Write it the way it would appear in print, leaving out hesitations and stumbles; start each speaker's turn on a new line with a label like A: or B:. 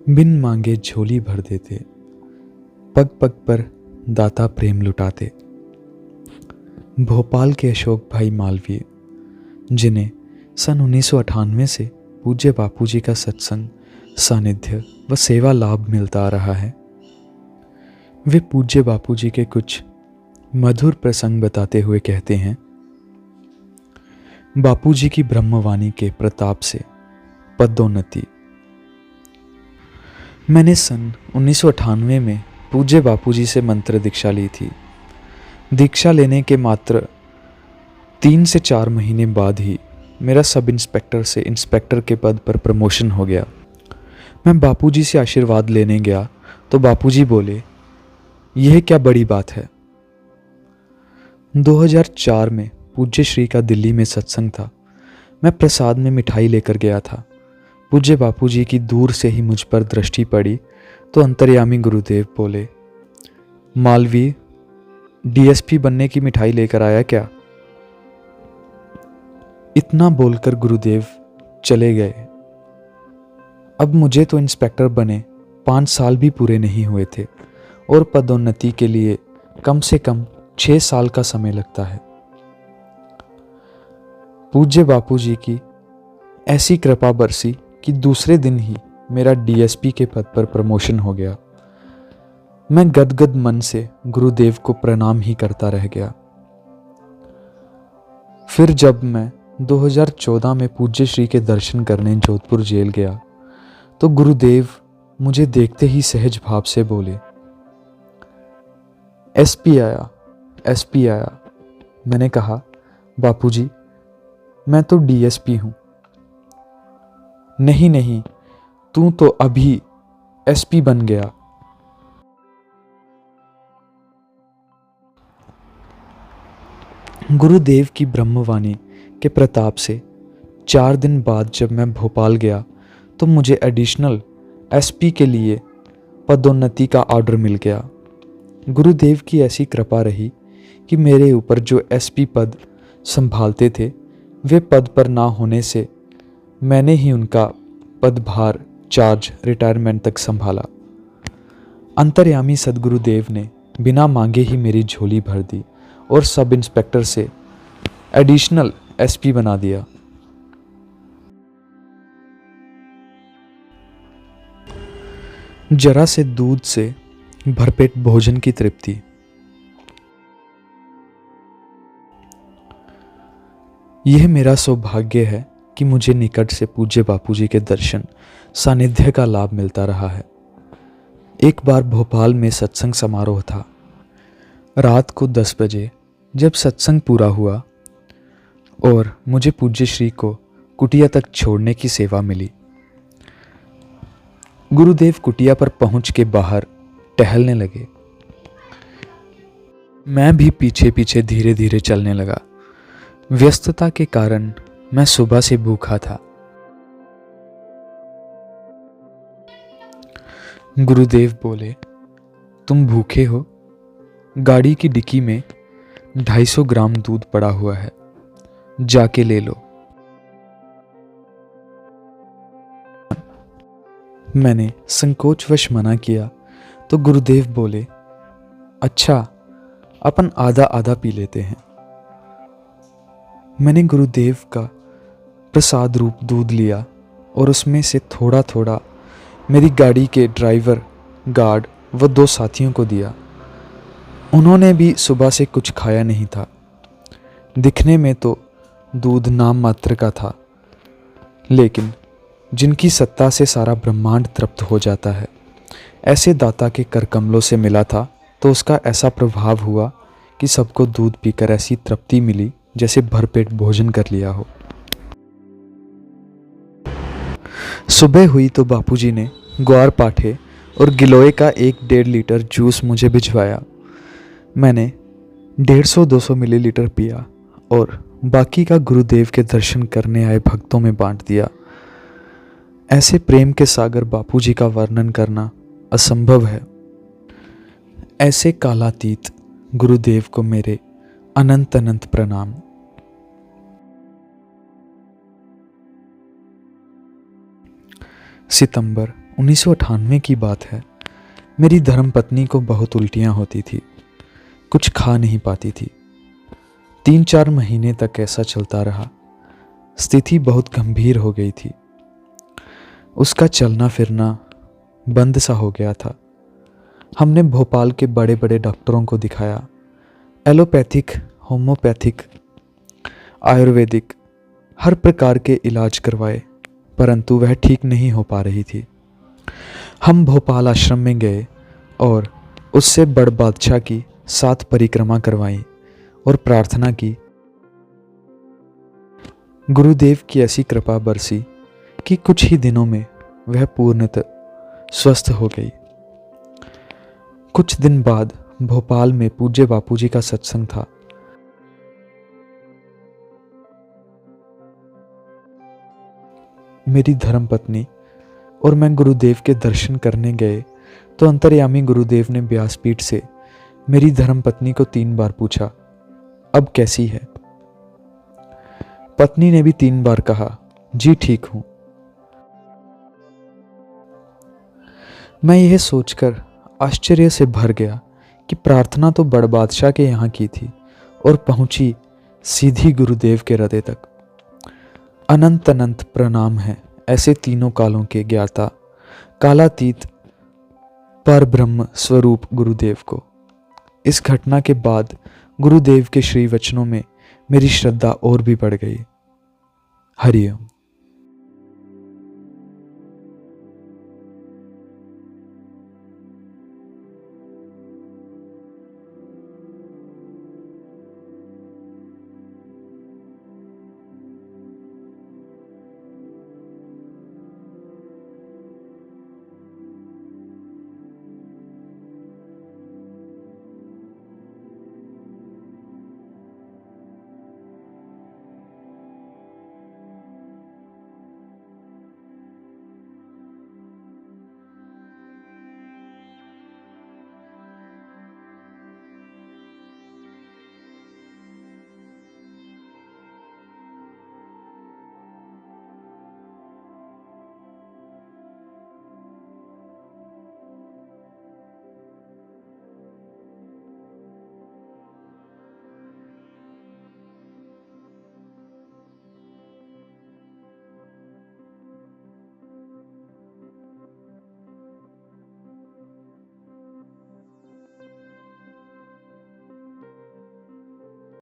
A: बिन मांगे झोली भर देते, पग पग पर दाता प्रेम लुटाते। भोपाल के अशोक भाई मालवीय, जिन्हें सन 1998 से पूज्य बापूजी का सत्संग, सानिध्य व सेवा लाभ मिलता आ रहा है, वे पूज्य बापूजी के कुछ मधुर प्रसंग बताते हुए कहते हैं, बापूजी की ब्रह्मवाणी के प्रताप से पदोन्नति। मैंने सन 1998 में पूज्य बापूजी से मंत्र दीक्षा ली थी। दीक्षा लेने के मात्र 3 से 4 महीने बाद ही मेरा सब इंस्पेक्टर से इंस्पेक्टर के पद पर प्रमोशन हो गया। मैं बापूजी से आशीर्वाद लेने गया तो बापूजी बोले, यह क्या बड़ी बात है। 2004 में पूज्य श्री का दिल्ली में सत्संग था। मैं प्रसाद में मिठाई लेकर गया था। पूज्य बापूजी की दूर से ही मुझ पर दृष्टि पड़ी तो अंतर्यामी गुरुदेव बोले, मालवीय, डीएसपी बनने की मिठाई लेकर आया क्या। इतना बोलकर गुरुदेव चले गए। अब मुझे तो इंस्पेक्टर बने 5 साल भी पूरे नहीं हुए थे और पदोन्नति के लिए कम से कम 6 साल का समय लगता है। पूज्य बापूजी की ऐसी कृपा बरसी कि दूसरे दिन ही मेरा डीएसपी के पद पर प्रमोशन हो गया। मैं गदगद मन से गुरुदेव को प्रणाम ही करता रह गया। फिर जब मैं 2014 में पूज्य श्री के दर्शन करने जोधपुर जेल गया तो गुरुदेव मुझे देखते ही सहज भाव से बोले, एसपी आया, एसपी आया। मैंने कहा, बापूजी, मैं तो डीएसपी हूं। नहीं नहीं, तू तो अभी एसपी बन गया। गुरुदेव की ब्रह्मवाणी के प्रताप से 4 दिन बाद जब मैं भोपाल गया तो मुझे एडिशनल एसपी के लिए पदोन्नति का ऑर्डर मिल गया। गुरुदेव की ऐसी कृपा रही कि मेरे ऊपर जो एसपी पद संभालते थे वे पद पर ना होने से मैंने ही उनका पदभार चार्ज रिटायरमेंट तक संभाला। अंतर्यामी सदगुरुदेव ने बिना मांगे ही मेरी झोली भर दी और सब इंस्पेक्टर से एडिशनल एसपी बना दिया। जरा से दूध से भरपेट भोजन की तृप्ति। यह मेरा सौभाग्य है कि मुझे निकट से पूज्य बापूजी के दर्शन, सानिध्य का लाभ मिलता रहा है। एक बार भोपाल में सत्संग समारोह था। रात को 10 बजे जब सत्संग पूरा हुआ और मुझे पूज्य श्री को कुटिया तक छोड़ने की सेवा मिली। गुरुदेव कुटिया पर पहुंच के बाहर टहलने लगे। मैं भी पीछे पीछे धीरे धीरे चलने लगा। व्यस्तता के कारण मैं सुबह से भूखा था। गुरुदेव बोले, तुम भूखे हो? गाड़ी की डिक्की में 250 ग्राम दूध पड़ा हुआ है, जाके ले लो। मैंने संकोचवश मना किया तो गुरुदेव बोले, अच्छा, अपन आधा आधा पी लेते हैं। मैंने गुरुदेव का प्रसाद रूप दूध लिया और उसमें से थोड़ा थोड़ा मेरी गाड़ी के ड्राइवर, गार्ड व 2 साथियों को दिया। उन्होंने भी सुबह से कुछ खाया नहीं था। दिखने में तो दूध नाम मात्र का था, लेकिन जिनकी सत्ता से सारा ब्रह्मांड तृप्त हो जाता है, ऐसे दाता के कर कमलों से मिला था तो उसका ऐसा प्रभाव हुआ कि सबको दूध पीकर ऐसी तृप्ति मिली जैसे भरपेट भोजन कर लिया हो। सुबह हुई तो बापूजी ने ग्वार पाठे और गिलोय का 1-1.5 लीटर जूस मुझे भिजवाया। मैंने 150-200 मिलीलीटर पिया और बाकी का गुरुदेव के दर्शन करने आए भक्तों में बांट दिया। ऐसे प्रेम के सागर बापूजी का वर्णन करना असंभव है। ऐसे कालातीत गुरुदेव को मेरे अनंत अनंत प्रणाम। सितंबर 1998 की बात है। मेरी धर्मपत्नी को बहुत उल्टियाँ होती थी, कुछ खा नहीं पाती थी। 3-4 महीने तक ऐसा चलता रहा। स्थिति बहुत गंभीर हो गई थी। उसका चलना फिरना बंद सा हो गया था। हमने भोपाल के बड़े बड़े डॉक्टरों को दिखाया, एलोपैथिक, होम्योपैथिक, आयुर्वेदिक, हर प्रकार के इलाज करवाए, परंतु वह ठीक नहीं हो पा रही थी। हम भोपाल आश्रम में गए और उससे बड़ बादशाह की 7 परिक्रमा करवाई और प्रार्थना की। गुरुदेव की ऐसी कृपा बरसी कि कुछ ही दिनों में वह पूर्णतः स्वस्थ हो गई। कुछ दिन बाद भोपाल में पूज्य बापूजी का सत्संग था। मेरी धर्मपत्नी और मैं गुरुदेव के दर्शन करने गए तो अंतर्यामी गुरुदेव ने व्यासपीठ से मेरी धर्मपत्नी को 3 बार पूछा, अब कैसी है? पत्नी ने भी 3 बार कहा, जी ठीक हूं। मैं यह सोचकर आश्चर्य से भर गया कि प्रार्थना तो बड़ बादशाह के यहाँ की थी और पहुंची सीधी गुरुदेव के हृदय तक। अनंत अनंत प्रणाम है ऐसे तीनों कालों के ज्ञाता, कालातीत पर ब्रह्म स्वरूप गुरुदेव को। इस घटना के बाद गुरुदेव के श्री वचनों में मेरी श्रद्धा और भी बढ़ गई। हरिओम।